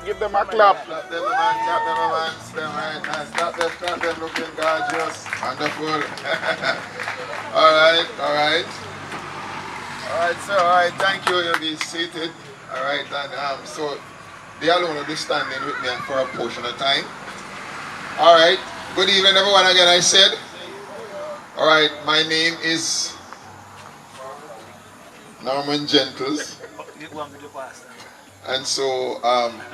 Give them a clap. Clap them, man. Clap them, man. Them right now. Clap them. Looking gorgeous. Wonderful. All right. All right. All right, sir. All right. Thank you. You'll be seated. All right. And so they alone will be standing with me for a portion of time. All right. Good evening, everyone. Again, I said. All right. My name is Norman Gentles. And so,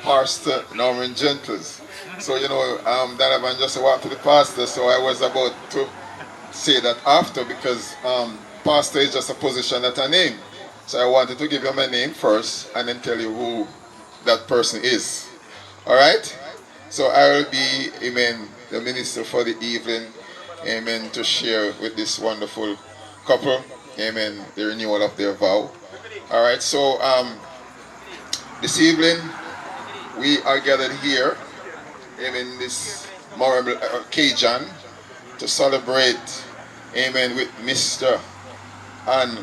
Pastor Norman Gentles. So, that I've just walked to the pastor, so I was about to say that after because pastor is just a position, not a name. So I wanted to give you my name first and then tell you who that person is. Alright? So I will be, amen, the minister for the evening, amen, to share with this wonderful couple, amen, the renewal of their vow. Alright, so this evening we are gathered here, amen, this memorable occasion to celebrate, amen, with Mr. and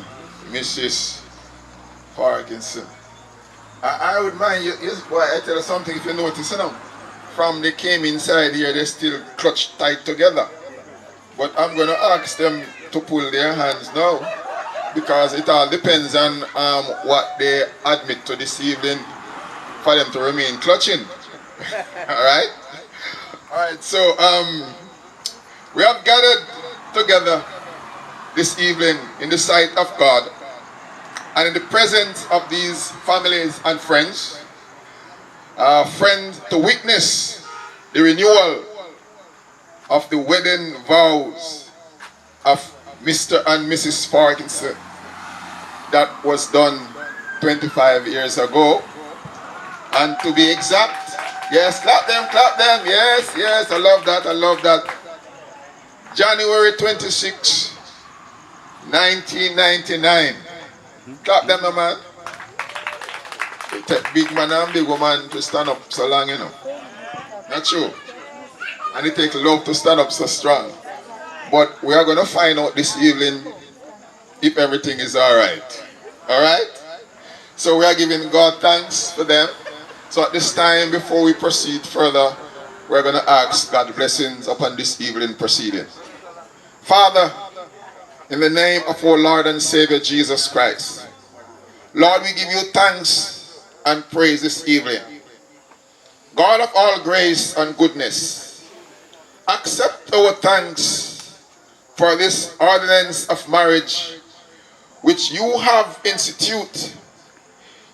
Mrs. Farquharson. I would mind you, boy, I tell you something if you notice, from they came inside here, they still clutched tight together. But I'm going to ask them to pull their hands now because it all depends on what they admit to this evening for them to remain clutching. Alright? Alright, so we have gathered together this evening in the sight of God and in the presence of these families and friends, friends to witness the renewal of the wedding vows of Mr. and Mrs. Farquharson that was done 25 years ago. And to be exact, yes, clap them, yes, I love that. January 26, 1999. Clap them, no, man. It take big man and big woman to stand up so long, Not true. And it takes love to stand up so strong. But we are going to find out this evening if everything is alright. Alright? So we are giving God thanks for them. So at this time, before we proceed further, we're going to ask God's blessings upon this evening proceeding. Father, in the name of our Lord and Savior Jesus Christ, Lord, we give you thanks and praise this evening. God of all grace and goodness, accept our thanks for this ordinance of marriage which you have instituted.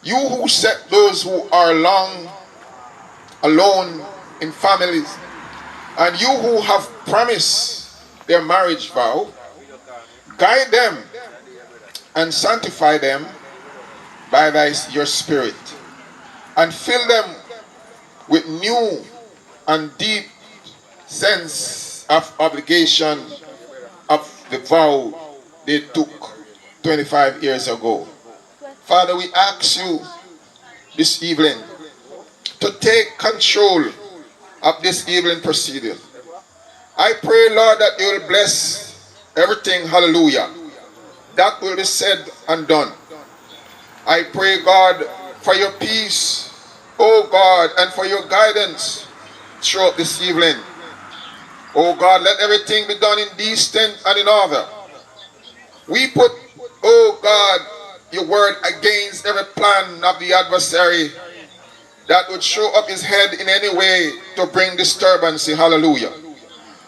You who set those who are long alone in families, and you who have promised their marriage vow, guide them and sanctify them by your Spirit, and fill them with new and deep sense of obligation of the vow they took 25 years ago. Father, we ask you this evening to take control of this evening proceeding. I pray, Lord, that you will bless everything, hallelujah, that will be said and done. I pray, God, for your peace, oh God, and for your guidance throughout this evening. Oh God, let everything be done in decent and in order. We put, oh God, your word against every plan of the adversary that would show up his head in any way to bring disturbance. Hallelujah.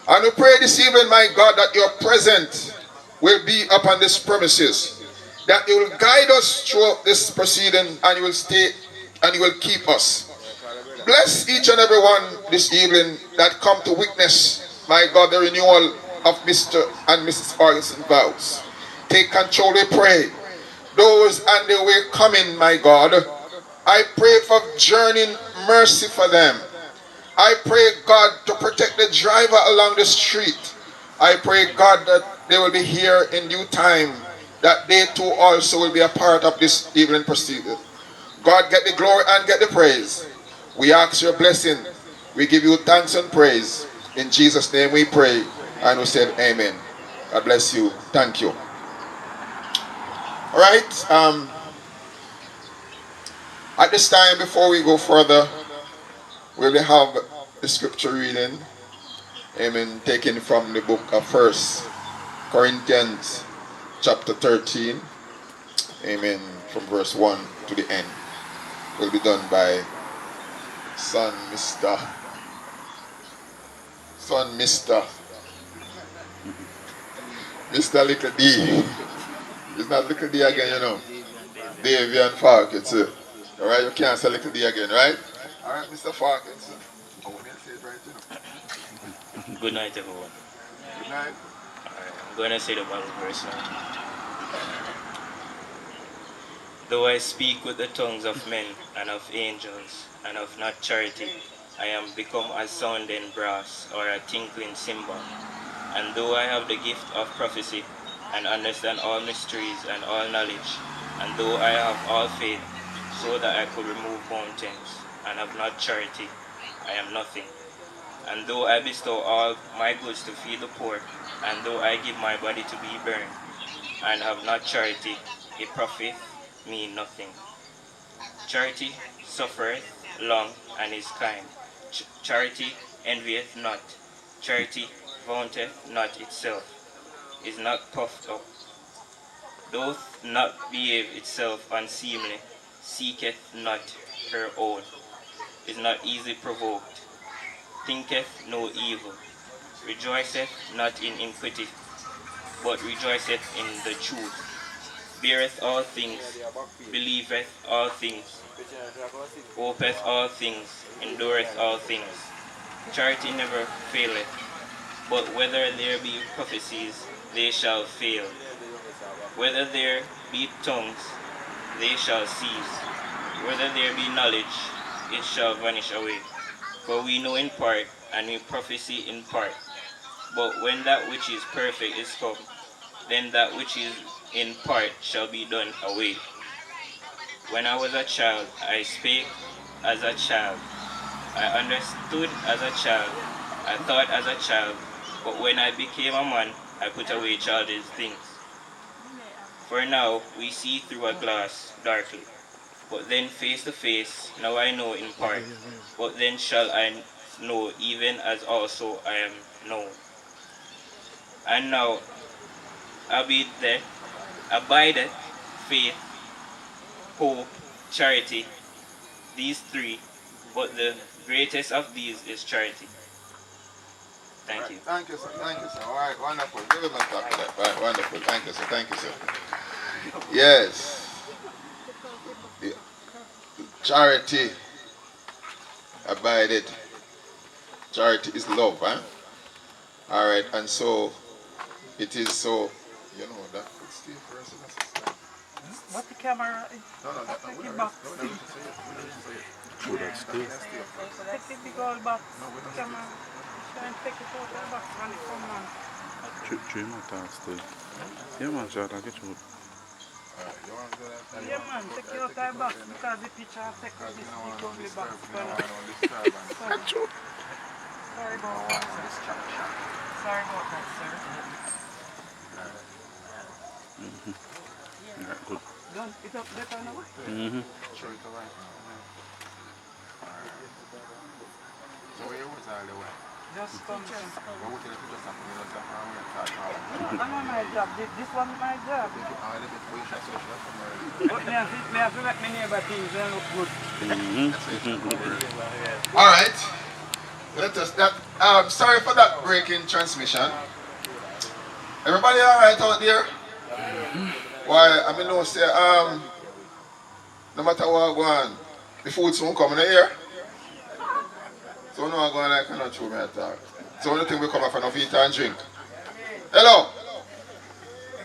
And we pray this evening, my God, that your presence will be upon this premises, that you will guide us throughout this proceeding, and you will stay and you will keep us. Bless each and every one this evening that come to witness, my God, the renewal of Mr. and Mrs. Farquharson vows. Take control, we pray. Those and the way coming, my God, I pray for journeying mercy for them. I pray, God, to protect the driver along the street. I pray, God, that they will be here in due time, that they too also will be a part of this evening proceeding. God, get the glory and get the praise. We ask your blessing. We give you thanks and praise. In Jesus' name we pray, and we said amen. God bless you. Thank you. All right. At this time, before we go further, We will have the scripture reading, amen, taken from the book of First Corinthians chapter 13, amen, from verse 1 to the end. Will be done by son Mr. Little D. It's not Little D again, you know. Davey and Farquharson. Alright, you can't say Little D again, right? Alright, Mr. Farquharson. Oh, may I say it right, you know? Good night, everyone. Good night. Alright, I'm going to say the Bible verse now. Though I speak with the tongues of men and of angels and of not charity, I am become as sounding brass or a tinkling cymbal. And though I have the gift of prophecy and understand all mysteries and all knowledge, and though I have all faith, so that I could remove mountains, and have not charity, I am nothing. And though I bestow all my goods to feed the poor, and though I give my body to be burned, and have not charity, it profiteth me nothing. Charity suffereth long and is kind. Charity envieth not. Charity vaunteth not itself, is not puffed up, doth not behave itself unseemly, seeketh not her own, is not easily provoked, thinketh no evil, rejoiceth not in iniquity, but rejoiceth in the truth, beareth all things, believeth all things, hopeth all things, endureth all things. Charity never faileth, but whether there be prophecies, they shall fail. Whether there be tongues, they shall cease. Whether there be knowledge, it shall vanish away. For we know in part, and we prophesy in part. But when that which is perfect is come, then that which is in part shall be done away. When I was a child, I spake as a child. I understood as a child. I thought as a child. But when I became a man, I put away childish things. For now we see through a glass darkly, but then face to face. Now I know in part, but then shall I know even as also I am known. And now abideth faith, hope, charity, these three, but the greatest of these is charity. Thank you. Thank you, sir. Thank you, sir. All right, wonderful. Give him a clap for that. Right, wonderful. Thank you, sir. Thank you, sir. Yes. The charity abided. Charity is love, huh? All right, and so it is so, you know, that could stay for us. What the camera? No, that Take we it don't back. no, we don't say it. Oh, that's still. Take the big old box. Camera. Try and take it out of the box when it comes on. Dream of that still. Yeah, man, shot, I get you. Yeah, man, take it out of the box because the picture I take with this big ugly box. Sorry about that. Sorry about that, sir. Yeah, good. Done. It's up better now. Mm-hmm. Show it away. So where was all the way? Just come. What would you like to just have to do? I'm on my job. This one is my job. But me have to let me neighbor things they look good. All right. Let us that. Sorry for that breaking transmission. Everybody all right out there? Why? I mean, no say no matter what go on, the food soon coming here. So no, I'm going like cannot show me a talk. So only thing we come up and eat and drink. Hello.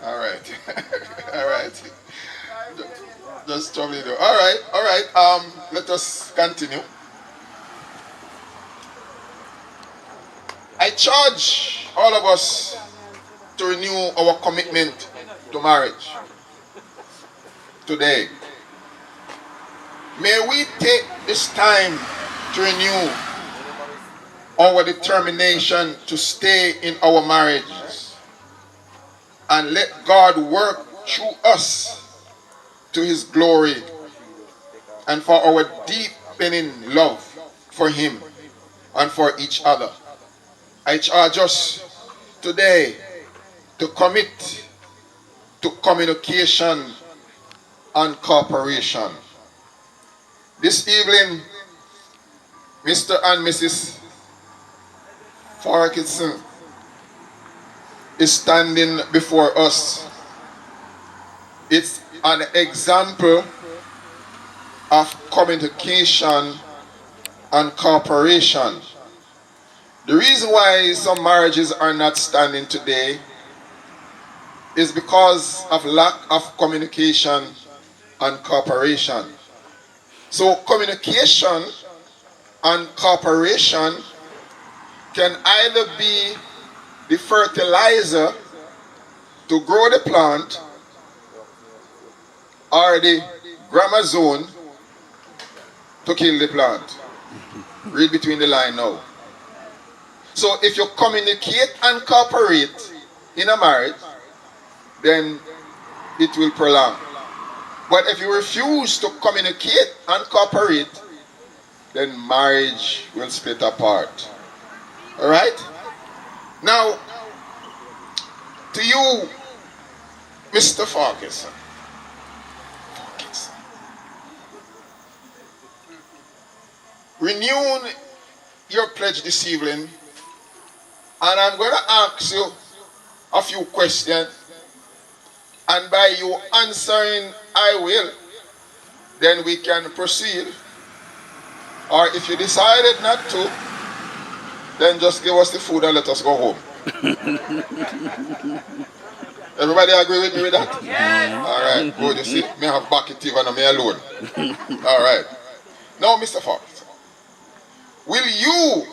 All right. All right. Just trouble though. All right. All right. Let us continue. I charge all of us to renew our commitment to marriage today. May we take this time to renew our determination to stay in our marriages and let God work through us to His glory and for our deepening love for him and for each other. I charge us today to commit to communication and cooperation. This evening, Mr. and Mrs. Farquharson is standing before us. It's an example of communication and cooperation. The reason why some marriages are not standing today is because of lack of communication and cooperation. So communication and cooperation can either be the fertilizer to grow the plant or the gramazone to kill the plant. Read between the line now. So if you communicate and cooperate in a marriage, then it will prolong. But if you refuse to communicate and cooperate, then marriage will split apart. Alright? Now, to you, Mr. Farquharson. Renew your pledge this evening, and I'm going to ask you a few questions, and by you answering I will, then we can proceed. Or if you decided not to, then just give us the food and let us go home. Everybody agree with me with that? Yes. All right, good. You see, me have bucket even and me alone. All right. Now, Mr. Farquharson, will you,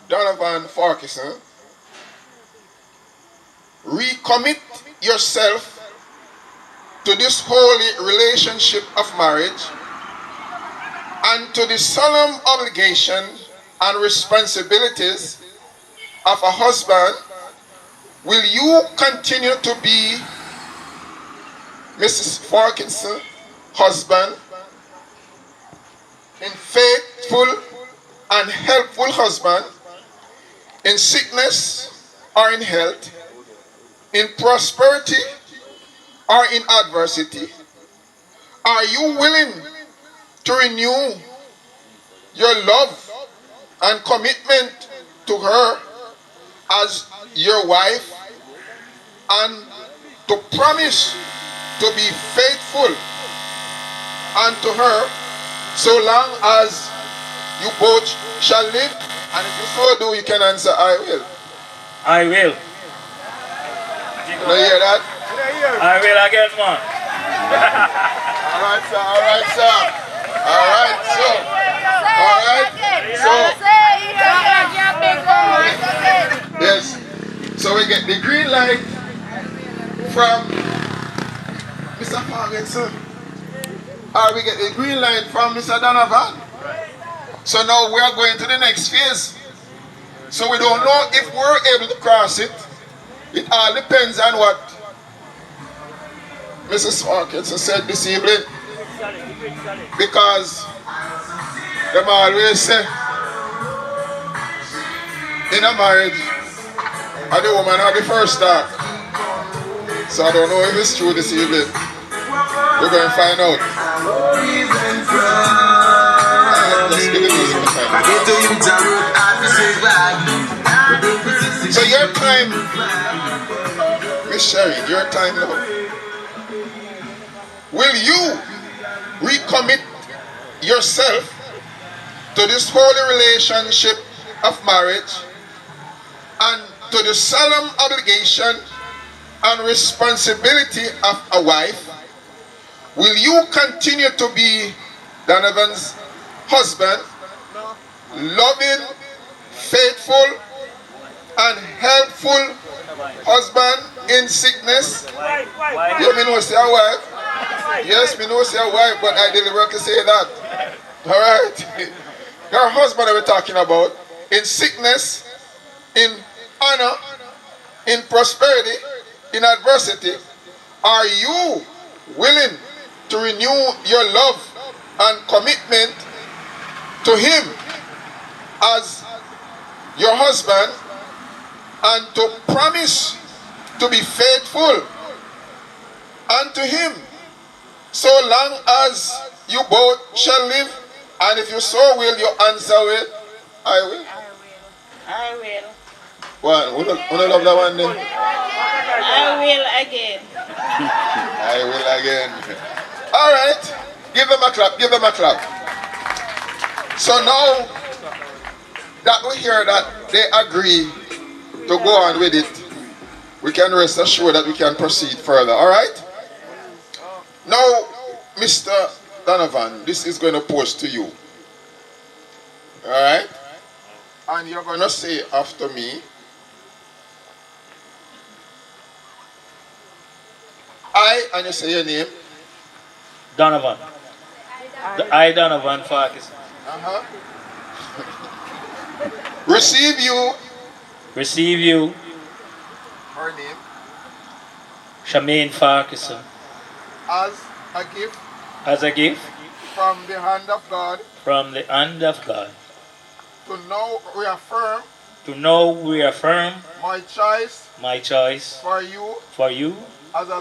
Donovan Farquharson, recommit yourself to this holy relationship of marriage and to the solemn obligation and responsibilities of a husband? Will you continue to be Mrs. Farquharson, husband, in faithful and helpful husband, in sickness or in health, in prosperity or in adversity? Are you willing to renew your love and commitment to her as your wife, and to promise to be faithful unto her so long as you both shall live? And if you so do, you can answer, I will. I will. You hear that? I will again, man. Alright, sir. Alright, sir. Alright, so. Alright, so. Yes. So we get the green light from Mr. Farquharson, or we get the green light from Mr. Donovan. So now we are going to the next phase. So we don't know if we're able to cross it. It all depends on what Mrs. Farquharson said this evening. Because them always say in a marriage, and the woman had the first talk. So I don't know if it's true this evening. We're going to find out. Just give it music to find out. So your time, Miss Sherry, your time now. Will you recommit yourself to this holy relationship of marriage and to the solemn obligation and responsibility of a wife? Will you continue to be Donovan's husband, loving, faithful, and helpful husband in sickness? You may know say a wife. Yes, me know say a wife, but I deliberately say that. Alright? Your husband we're talking about, in sickness, in honor, in prosperity, in adversity. Are you willing to renew your love and commitment to him as your husband and to promise to be faithful unto him so long as you both shall live. And if you so will, you answer with, I will. I will. Well, who don't love that one then? I will again. I will again. All right. Give them a clap. Give them a clap. So now that we hear that they agree to go on with it, we can rest assured that we can proceed further. All right? Now, Mr. Donovan, this is going to pose to you. All right? And you're going to say after me, and you say your name. Donovan. I, Donovan Farquharson. Uh-huh. Receive you. Receive you, Her name. Shamaine Farquharson, As a gift as a gift from the hand of God from the hand of God. to now reaffirm To know we affirm my choice my choice for you for you as a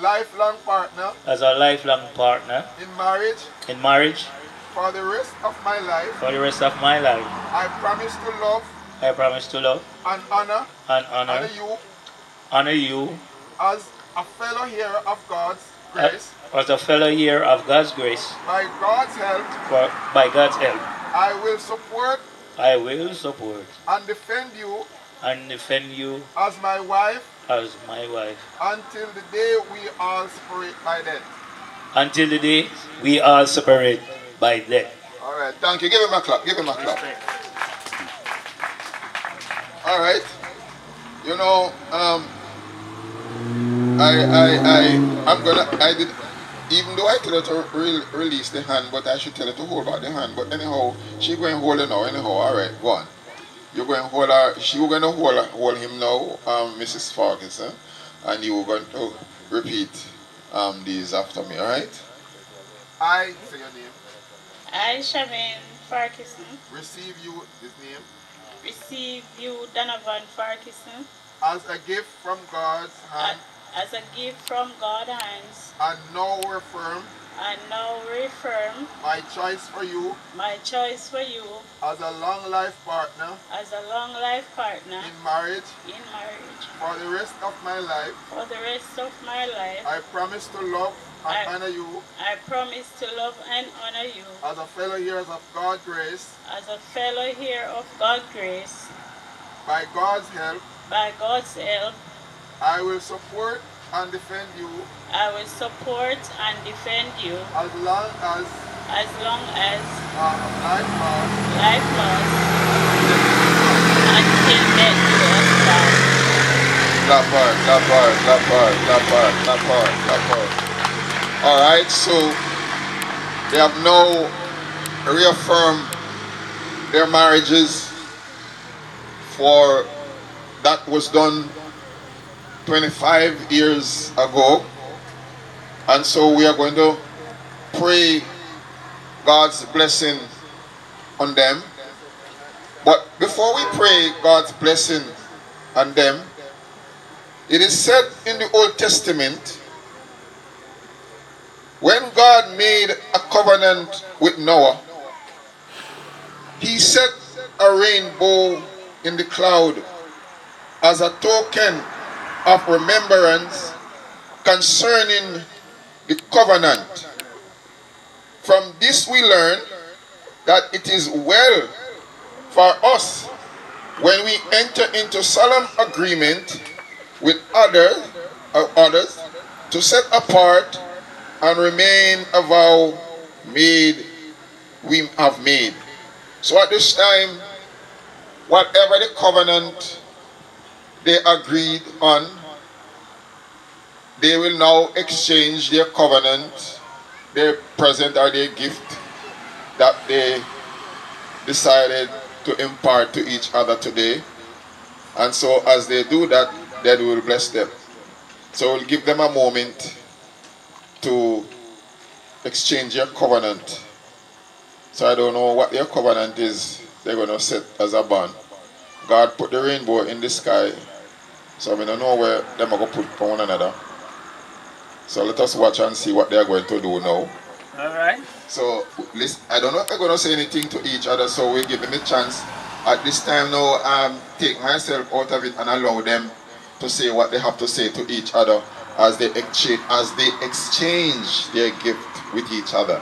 lifelong partner as a lifelong partner in marriage in marriage for the rest of my life. for the rest of my life. I promise to love I promise to love and honor and honor you as a fellow hearer of God's grace. as a fellow heir of God's grace. By God's help, By God's help, I will support I will support and defend you and defend you as my wife as my wife until the day we all separate by death. until the day we all separate by death. All right, thank you. Give him a clap. Give him a clap. All right. You know, I did, even though I tell her to release the hand, but I should tell her to hold back the hand. But anyhow, she going to hold her now. Anyhow, all right, go on. You're going to hold her. She going to hold him now, Mrs. Farquharson, and you are going to repeat these after me. All right. I say your name. I, Shamaine Farquharson, Receive you his name receive you, Donovan Farquharson, as a gift from God's hand, as a gift from God's hands, and now reaffirm and now reaffirm my choice for you my choice for you as a long life partner as a long life partner in marriage in marriage for the rest of my life. for the rest of my life. I promise to love and honor you I promise to love and honor you as a fellow heirers of God's grace. as a fellow heir of God's grace. By God's help, By God's help, I will support and defend you I will support and defend you as long as as life lasts life lasts until death do us part. Clap hard, clap hard, clap hard, clap hard, clap hard, clap hard. All right, so they have now reaffirmed their marriages for that was done 25 years ago. And so we are going to pray God's blessing on them. But before we pray God's blessing on them, it is said in the Old Testament, when God made a covenant with Noah, he set a rainbow in the cloud as a token of remembrance concerning the covenant. From this we learn that it is well for us when we enter into solemn agreement with others to set apart and remain a vow we have made. So at this time, whatever the covenant they agreed on, they will now exchange their covenant, their present or their gift that they decided to impart to each other today. And so as they do that, then we will bless them. So we'll give them a moment to exchange their covenant. So I don't know what their covenant is they're going to set as a bond. God put the rainbow in the sky, so we don't know where them are going to put for one another. So let us watch and see what they are going to do now. Alright. So listen, I don't know if they're going to say anything to each other, so we give them a chance. At this time now, take myself out of it and allow them to say what they have to say to each other as they exchange their gift with each other.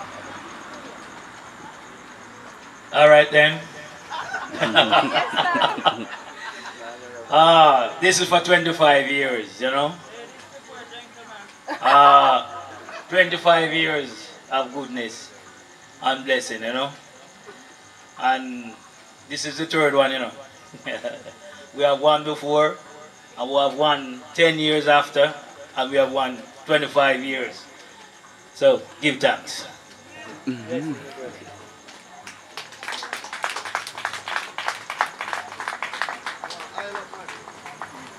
Alright then. This is for 25 years, you know. 25 years of goodness and blessing, you know. And this is the third one, you know. We have one before, and we have one 10 years after, and we have one 25 years. So give thanks.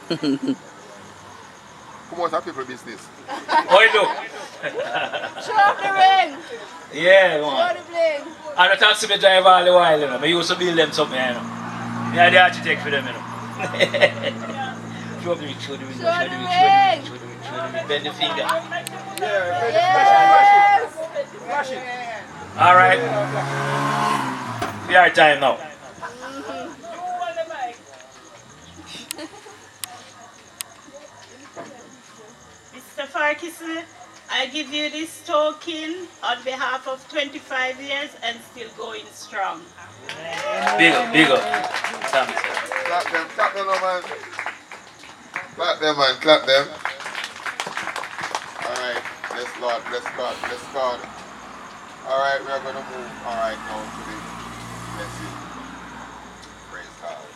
Come on, have people business. How you do? Show up the ring. Yeah, Show man. the bling. And the taxi me drive all the while, you know. I used to build them something, you know. Yeah, the architect for them, you know. Show the ring, show the ring, show the ring, show the ring, show the ring, show the ring. Bend the finger. Yes. All right. We are time now. Mr. Farquharson, I give you this token on behalf of 25 years and still going strong. Big up, big up. Thanks. Clap them, man. Clap them, man, clap them. Alright, bless God, bless God, bless God. Alright, we are going to move, alright, now to the message. Praise God.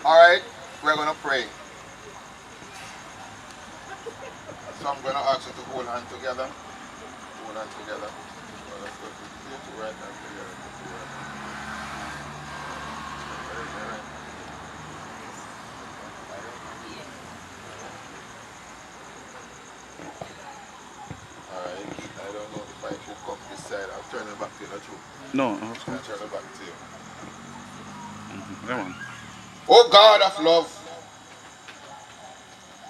Alright, we're going to pray. So I'm going to ask you to hold hands together. Hold hands together. So let's go to right hand together. Alright, I don't know if I should come this side. I'll turn it back to you, not true. No, I'll turn it back to you. come on. O God of love,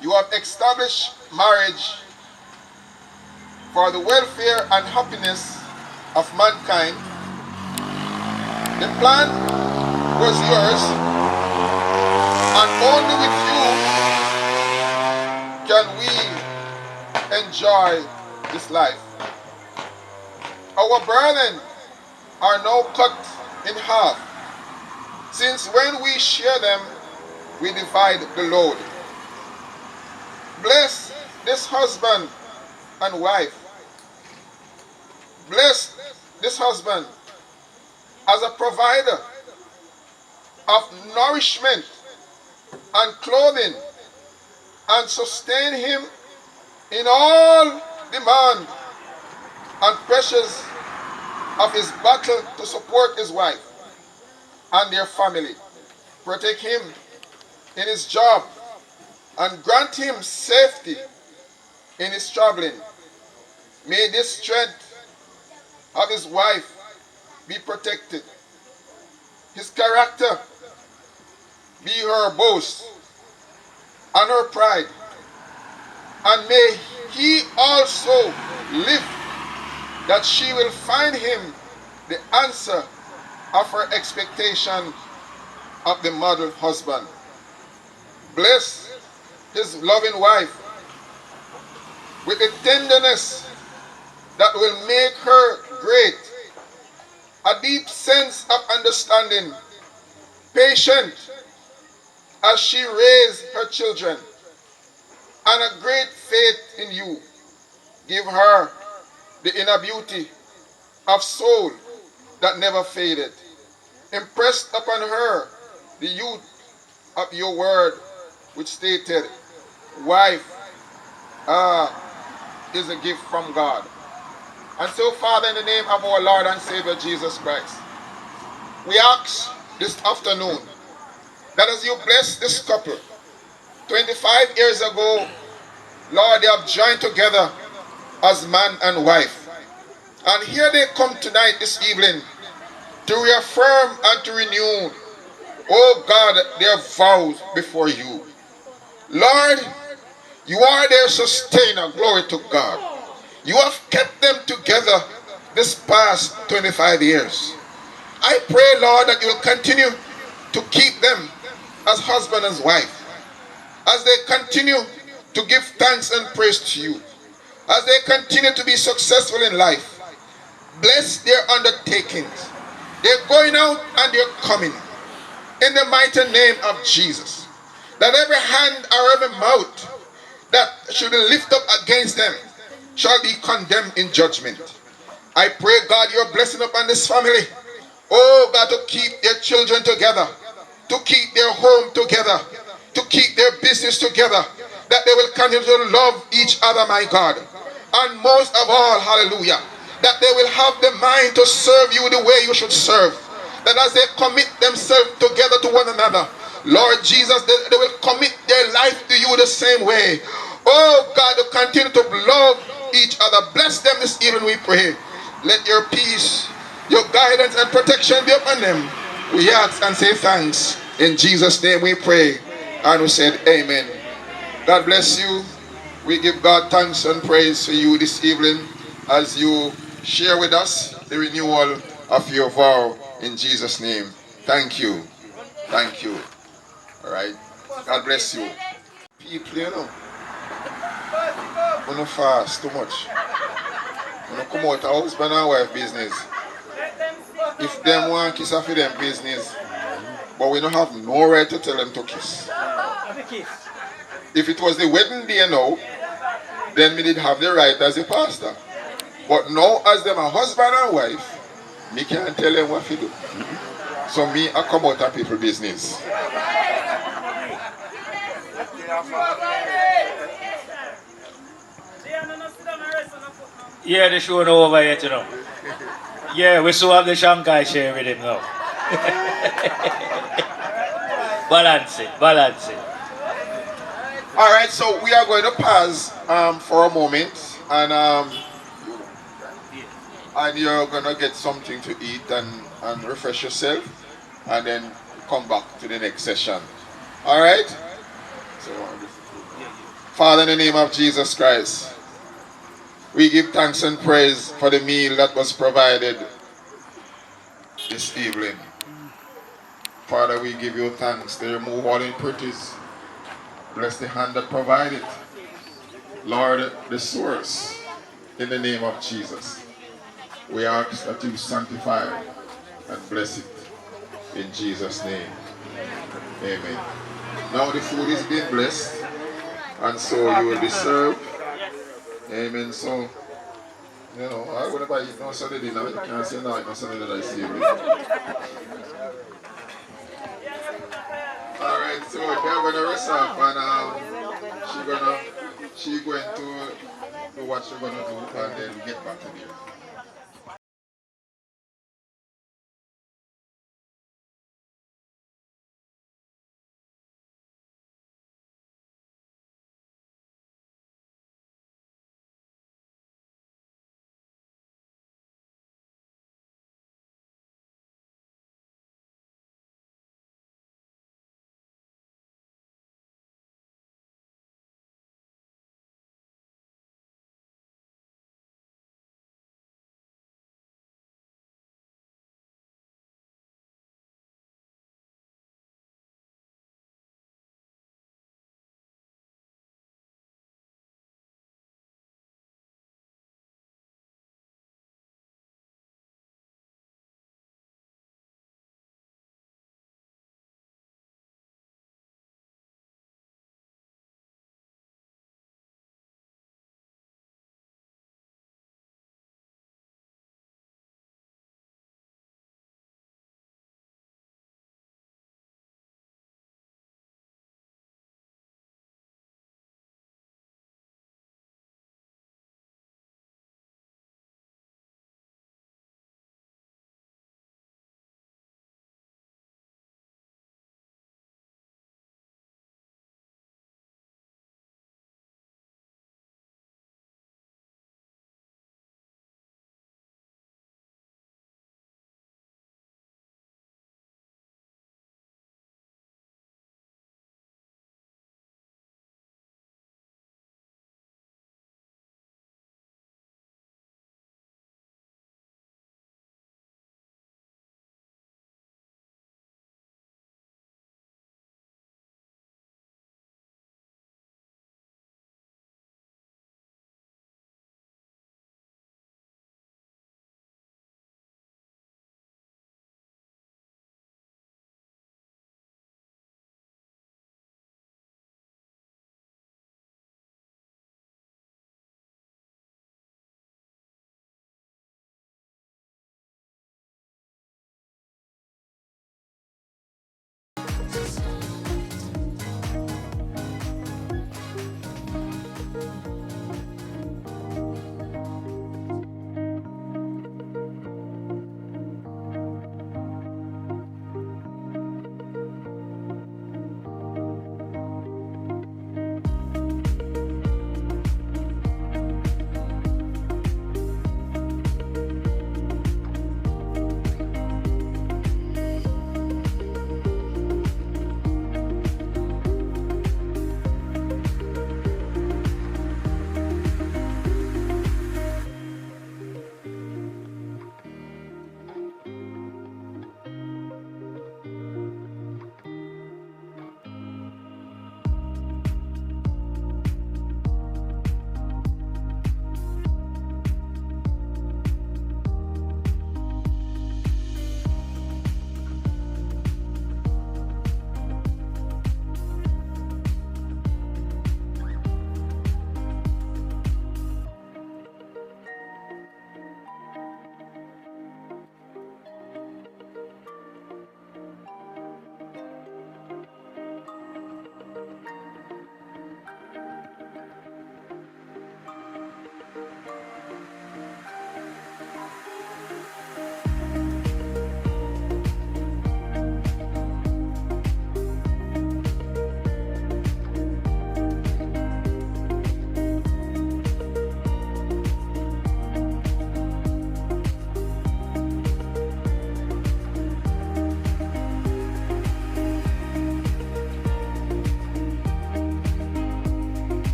you have established marriage for the welfare and happiness of mankind. The plan was yours, and only with you can we enjoy this life. Our burden are now cut in half, since when we share them, we divide the load. Bless this husband and wife. Bless this husband as a provider of nourishment and clothing, and sustain him in all demand and pressures of his battle to support his wife and their family. Protect him in his job and grant him safety in his traveling. May this strength of his wife be protected. His character be her boast and her pride. And may he also live that she will find him the answer of her expectation of the model husband. Bless his loving wife with a tenderness that will make her great, a deep sense of understanding, patient as she raised her children, and a great faith in you. Give her the inner beauty of soul that never faded. Impressed upon her the youth of your word, which stated, wife is a gift from God. And so, Father, in the name of our Lord and Savior Jesus Christ, we ask this afternoon that as you bless this couple, 25 years ago, Lord, they have joined together as man and wife. And here they come tonight, this evening, to reaffirm and to renew, oh God, their vows before you. Lord, you are their sustainer, glory to God. You have kept them together this past 25 years. I pray, Lord, that you will continue to keep them as husband and wife, as they continue to give thanks and praise to you, as they continue to be successful in life. Bless their undertakings. They're going out and they're coming. In the mighty name of Jesus. That every hand or every mouth that should be lifted up against them shall be condemned in judgment. I pray, God, your blessing upon this family. Oh, God, to keep their children together, to keep their home together, to keep their business together, that they will continue to love each other, my God. And most of all, hallelujah, that they will have the mind to serve you the way you should serve. That as they commit themselves together to one another, Lord Jesus, they will commit their life to you the same way. Oh God, to continue to love each other. Bless them this evening, we pray. Let your peace, your guidance and protection be upon them. We ask and say thanks. In Jesus' name we pray. And we said amen. God bless you. We give God thanks and praise for you this evening as you share with us the renewal of your vow in Jesus' name. Thank you. Thank you. All right. God bless you. People, you know, we don't fast too much. We don't come out of husband and wife business. If them want kiss off them business, but we don't have no right to tell them to kiss. If it was the wedding day now, then we did have the right as a pastor. But now as them a husband and wife, me can't tell them what to do. So me I come out of people business. Yeah, the show no over yet, you know. Yeah, we still have the Shanghai share with him now. Balance it, balance it. All right, so we are going to pause for a moment, and you're gonna get something to eat and refresh yourself, and then come back to the next session. All right. So, Father, in the name of Jesus Christ, we give thanks and praise for the meal that was provided this evening. Father, we give you thanks to remove all impurities. Bless the hand that provided. Lord, the source, in the name of Jesus. We ask that you sanctify and bless it in Jesus' name. Amen. Now the food is being blessed, and so you will be served. Amen. So, you know, I whenever eat no Sunday dinner, you can't say no, no Sunday that I see you. Alright, so they're gonna rest off, and she going to do what she's gonna do and then get back to you.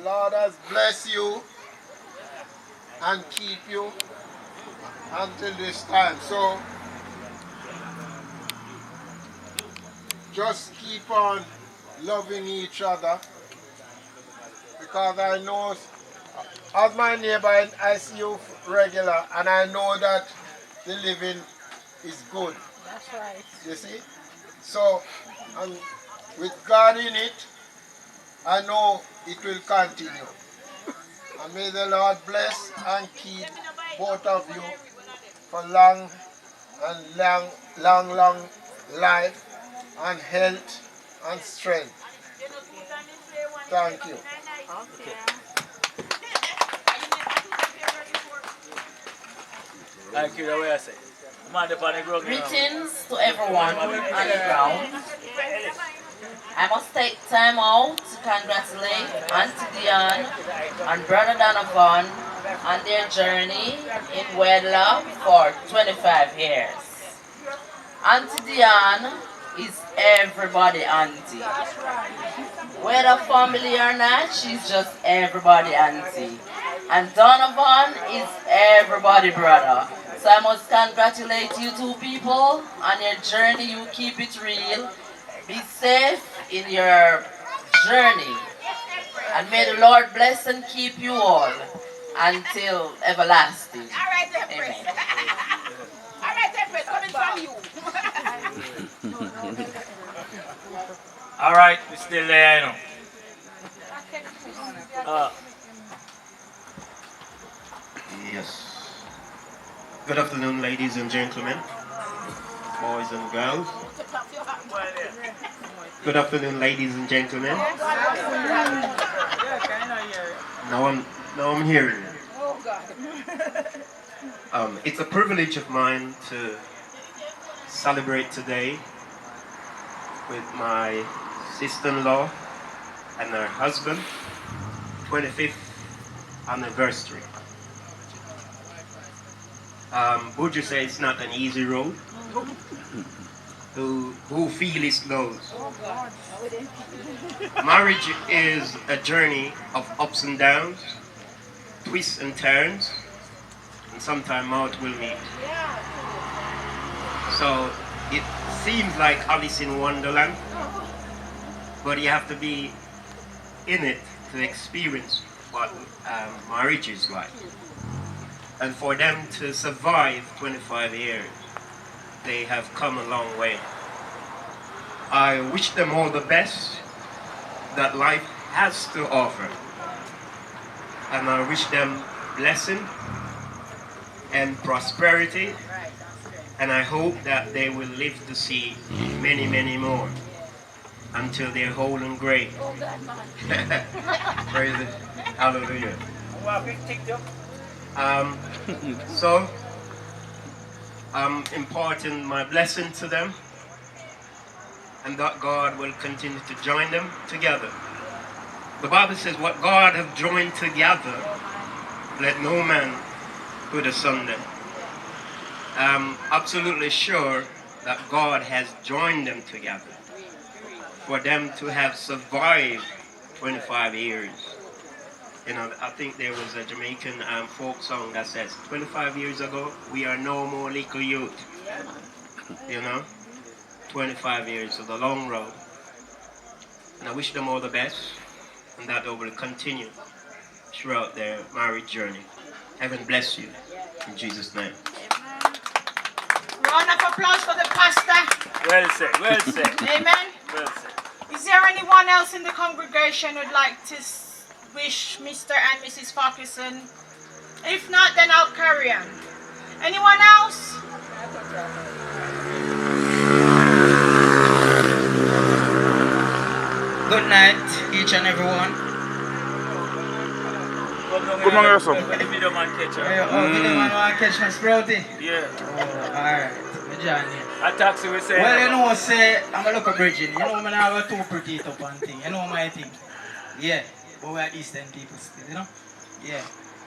Lord has blessed you and keep you until this time. So just keep on loving each other, because I know, as my neighbor, I see you regular, and I know that the living is good. That's right. You see? So, and with God in it, I know it will continue. And may the Lord bless and keep both of you for long life and health and strength. Thank you. Thank you, the way I say. Greetings to everyone on the ground. I must take time out to congratulate Auntie Dion and Brother Donovan on their journey in wedlock for 25 years. Auntie Dion is everybody auntie. Whether family or not, she's just everybody auntie. And Donovan is everybody brother. So I must congratulate you two people on your journey. You keep it real. Be safe in your journey. And may the Lord bless and keep you all until everlasting. Amen. All right, we're still there, you know. Yes. Good afternoon, ladies and gentlemen, boys and girls. Good afternoon, ladies and gentlemen. Now I'm hearing you. It's a privilege of mine to celebrate today with my sister-in-law and her husband, 25th anniversary. Would you say it's not an easy road? Who feel it goes? Marriage is a journey of ups and downs, twists and turns, and sometimes mouth will meet. So it seems like Alice in Wonderland, but you have to be in it to experience what marriage is like. And for them to survive 25 years, they have come a long way. I wish them all the best that life has to offer. And I wish them blessing and prosperity. And I hope that they will live to see many, many more until they're whole and great. Praise it. Hallelujah. So I'm imparting my blessing to them, and that God will continue to join them together. The Bible says, what God have joined together, let no man put asunder. I'm absolutely sure that God has joined them together for them to have survived 25 years. You know, I think there was a Jamaican folk song that says, 25 years ago, we are no more little youth. You know, 25 years of the long road. And I wish them all the best, and that they will continue throughout their marriage journey. Heaven bless you, in Jesus' name. Round of applause for the pastor. Well said, well said. Amen. Well said. Is there anyone else in the congregation who'd like to wish Mr. and Mrs. Farquharson? If not, then I'll carry on. Anyone else? Good night, each and everyone. Good morning, yourself. Video man catch her. Video man want to catch my sprouty? Yeah. Alright, my journey. A taxi we say. Well, you know, say, I'm a local virgin. You know, I have a two pretty top and thing. You know my thing. Yeah, but we are Eastern people still, you know? Yeah.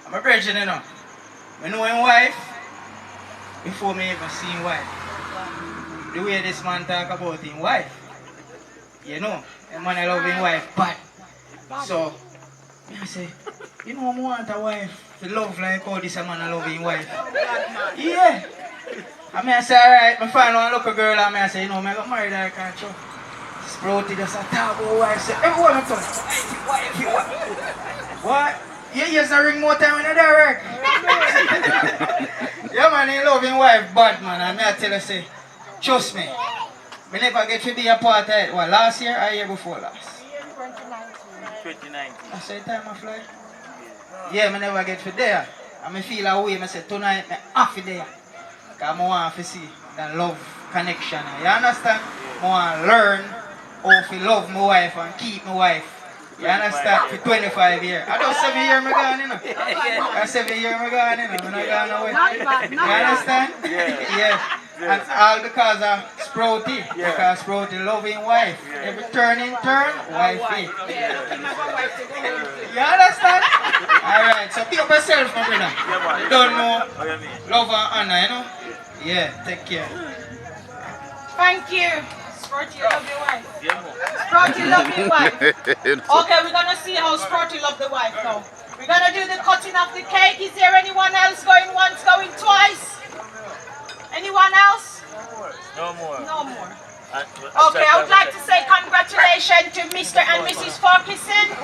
I'm a virgin, you know. I know my wife before me ever see his wife. The way this man talk about his wife. You know, a man I love his wife, but so I say, you know, I want a wife to love like how this a man a love his wife. Yeah. I say, alright, I find one local girl and I say, you know, I got married her, I can't show. Sprouty just a talk about wife, say, everyone I talk, what? You use the ring more time when you do work. Yeah man, he love his wife bad man, and I tell you, say, trust me, I never get to be a part of it. What, last year or year before last? 2019. I say time I fly. Yeah, I never get to there. And I feel a way, I say tonight I have to there. Because I want to see the love connection. You understand? I want to learn how to love my wife and keep my wife. You understand? For 25 years. I don't 7 years I gone, you know. I 7 years I gone, you know. I'm not gone away. You understand? Yeah. And all because of Sprouty. Because Sprouty loving wife. Every turn in turn, wifey. You understand? Alright, so pick up yourself, my brother. You don't know love and honor, you know? Yeah, take care. Thank you. Sporty love your wife. Sporty love your wife. Okay, we're gonna see how Sporty love the wife now. We're gonna do the cutting of the cake. Is there anyone else going once, going twice? Anyone else? No more. No more. Okay, I would like to say congratulations to Mr. and Mrs. Farquharson.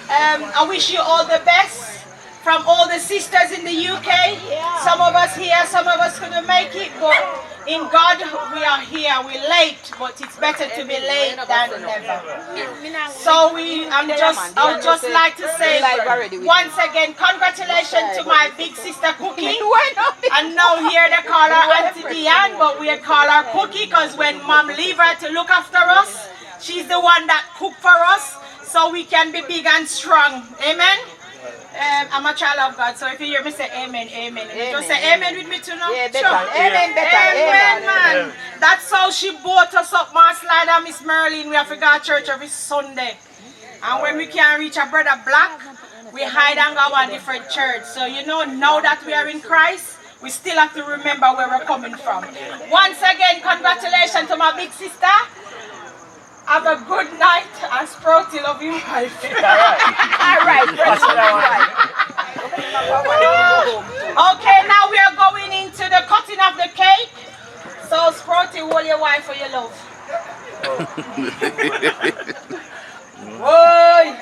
I wish you all the best from all the sisters in the UK. Some of us here, some of us couldn't make it, but in God we are here. We're late, but it's better to be late than never. So I would just like to say once again, congratulations to my big sister Cookie. And now here they call her Auntie Diane, but we call her Cookie because when Mom leave her to look after us, she's the one that cook for us, so we can be big and strong. Amen. I'm a child of God, so if you hear me say amen, amen. And you just say amen with me too now? Yeah, better. Sure. Amen, better. Amen, man. That's how she bought us up, Master Slider, Miss Merlin. We have to go to church every Sunday. And when we can't reach a brother Black, we hide and go to a different church. So you know, now that we are in Christ, we still have to remember where we're coming from. Once again, congratulations to my big sister. Have a good night and Sprouty love you wife. Alright, okay, now we are going into the cutting of the cake. So Sprouty, hold your wife for your love. Whoa!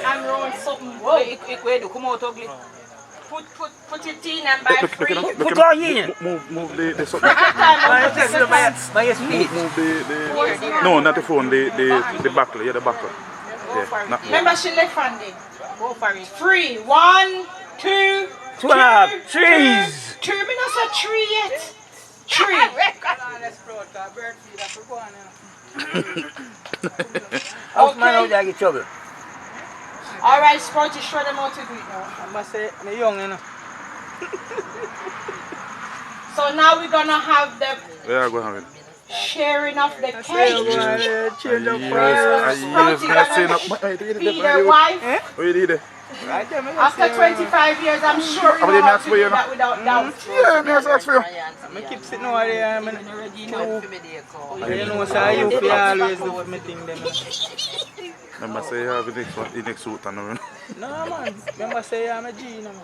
I'm rolling something. Whoa! Come out ugly. Put your tea in and buy free. Put your in. Move the something. Move the no, not the phone, the buckle, yeah, the buckle. Yeah, not remember she left-handed. Go for it. 3, 1, 2, 2, trees. 2. Me not say tree yet. Tree. How's man out there get trouble? Alright, Sprouty, show them how to do it now. I must say, I'm young, you know. So now we're gonna have the sharing of the cake. Change up Be their wife. After 25 years, I'm sure you know how to do that without doubt. Yeah, I'm ask for you. I keep sitting over there. You know, so you feel always do what me think them. Remember say you have the next suit on. No man, remember say I'm a G, no man.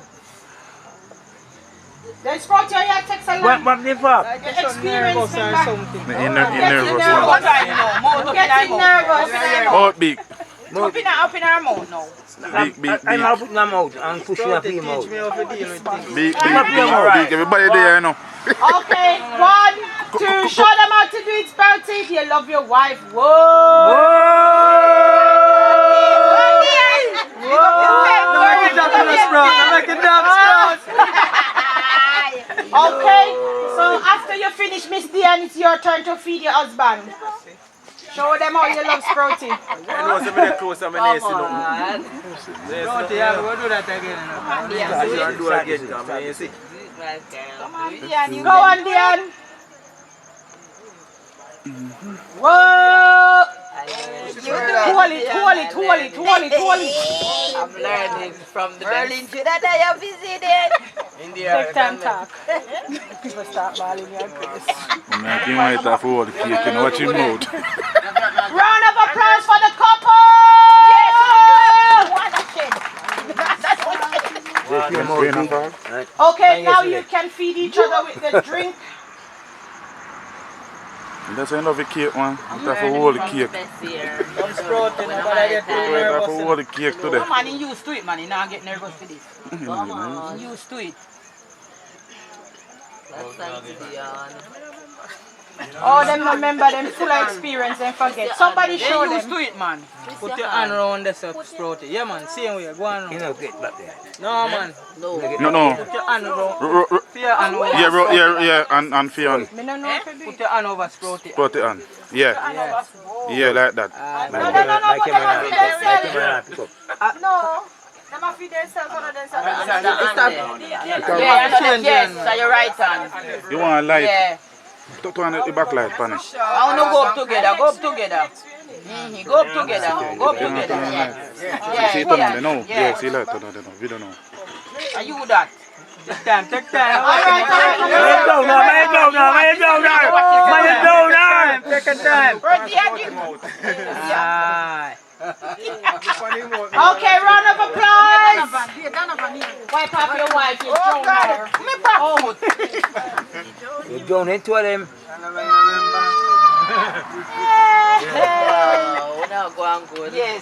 They brought you here, text a lot. What the fuck? Experience or something. Getting nervous. Mouth big. Up in our mouth now. Big. I'm out in my mouth and push you up in your mouth. Big. Everybody there, you know. Okay, 1, 2, show them how to do it, Sprouty. You love your wife. Whoa! Okay, so after you finish, Miss Diane, it's your turn to feed your husband. Show them how you love Sprouty. Come on. Sprouty, I'm going to do that again. Come on, Diane. Go on, Diane. Whoa! Hold it. I'm learning from the Berlin to that I have visited. Take time talk. People start balling your face. I'm wait for the cake and watch him out. Round of applause for the couple! Yes! Okay, now you can feed each other with the drink. That's another cake, man. You have to hold the cake. Some sprout, you know, but I get too You have to nervous. hold the cake today. Come on, he used to it, man. He not get nervous for this. Come on. He used to it. Oh, them remember them full of experience and forget. Somebody show They used them. to it, man. Put your hand around the sprout. Yeah, man. Same way. Go on. You know, get back there. No, man. No. Put your hand around. Fear hand over. Yeah, and fear on. Me no know if it be. Put your hand over sprout. Put it on. Yeah. Yeah, like that. No, but them a feed themselves. No. Them a feed themselves, one of themselves. Yes, so you're right hand. You want a light? Yeah. Turn the back light, Panny. I want to go up together. Go up together. Go up together. Go up together. See it on no? Yeah, see light on no. We don't know. Are you that? Take time. Take time. Take time. Okay, round of applause. Wipe off your wife, you drowned her. Oh. You don't into them.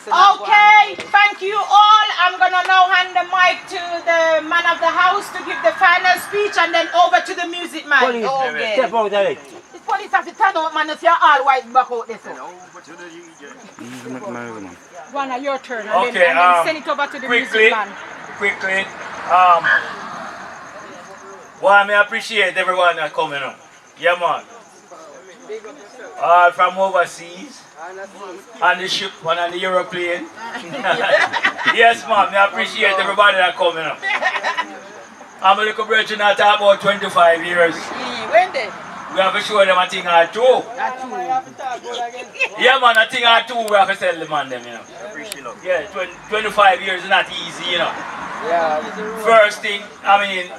Okay, thank you all. I'm gonna now hand the mic to the man of the house to give the final speech and then over to the music man. Police, step out of it. The police have to turn out, man, if you're all white back out there. One, your turn. Okay, and then send it over to the music man. Quickly, well, I appreciate everyone that coming up. Yeah, man. All from overseas, on the ship, one on the aeroplane. Yes, man, I appreciate everybody that coming up. I'm a little bridge now talk about 25 years. When they? We have to show them a thing or two. Yeah, man, a thing or two we have to tell the man them, you know. Yeah, 25 years is not easy, you know. First thing, I mean,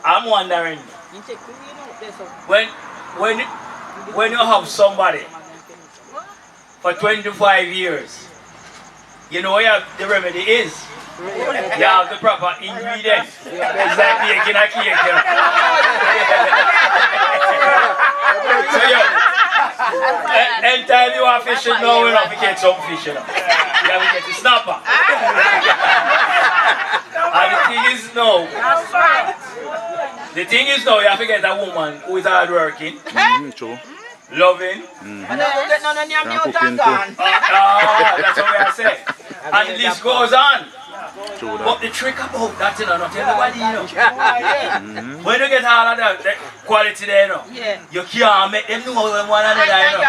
I'm wondering, when you have somebody for 25 years, you know what the remedy is? You have the proper ingredients. It's like making a cake, you know. So yeah, anytime you are fishing now, we have to get some fish, you know. You have to get the snapper. And the thing is now, you have to get a woman who is hard working, loving, And then you get none of your mute and gone. that's what we are saying. And the list goes on. But the trick about that, you know, not everybody, you know. When you get all of that quality there, you know, you can't make them know one another, you know.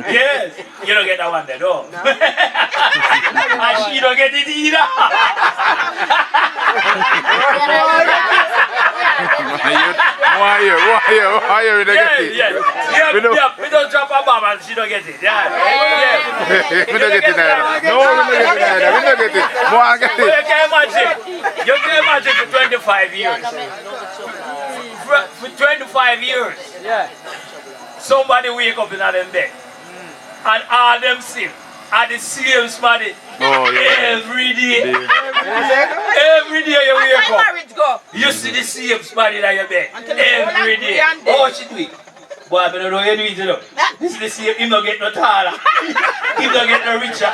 Yes, you don't get that one there, no. And she don't get it either. Why you don't get it? Yeah, we don't drop a bomb and she don't get it. Yeah. We don't get it either. No, we don't get it either. We don't get it. More get it. You can imagine for 25 years. For 25 years. Somebody wake up in them bed. And all them sleep. And the same somebody. Every day. Every day you wake up. You see the same somebody in your bed. Every day. Oh, she do it. Boy, I don't know how you do it, you know. This is the same. He don't get no taller. He don't get no richer.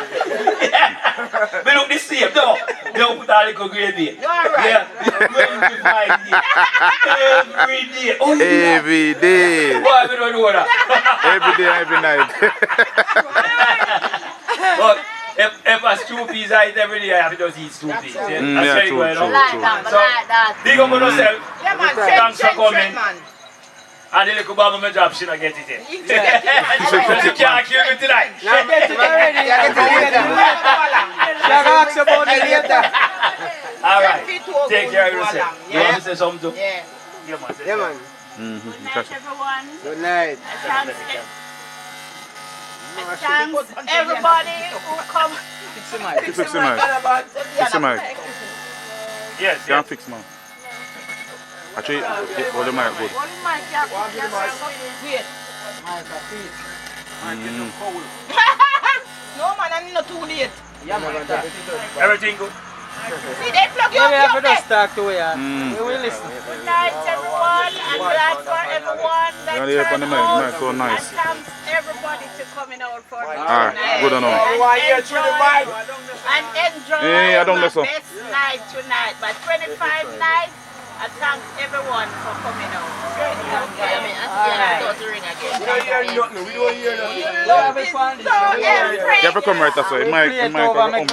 But look the same, no. Don't put all the gravy. You are right. Every day. Oh, every day. Boy, I don't know that. Every day, every night. But if a stew peas I eat every day, I have to just eat stew peas. Yeah, true. So, big up on yourself. Yeah, man. Thanks for coming. Man. And the little baba my job, she don't get it yet. You can't kill me tonight. You get it already. You get it later. You ask about it later. Alright, take care of yourself. You want to say something too? Yeah, man. Yeah, man. Good night, everyone. Good night. Thanks everybody who come. Fix the mic. Fix the mic. Yes. Can't fix man. Actually, hold the mic good. Hold the mic, yeah. Wait. No man, I'm not too late. Yeah, man. Everything good? See, they plug you Yeah, up, we have to you just talk to you. We will listen. Good night, everyone. I'm glad for everyone that Yeah, yeah, turned nice, out. nice, so nice. And thanks everybody to coming out for the Alright, tonight. good enough. And enjoy Yeah, I don't my listen. best night tonight. But 25 nights, I thank everyone for coming out. I mean, I thought to ring again. You love it so You have to come right this way. Mike, Try now, it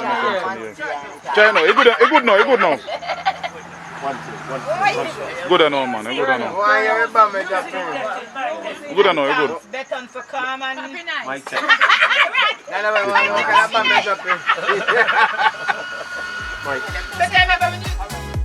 good now. Good enough, man. Good enough. Good enough, good. Better for calm and happy night. Mike. But then,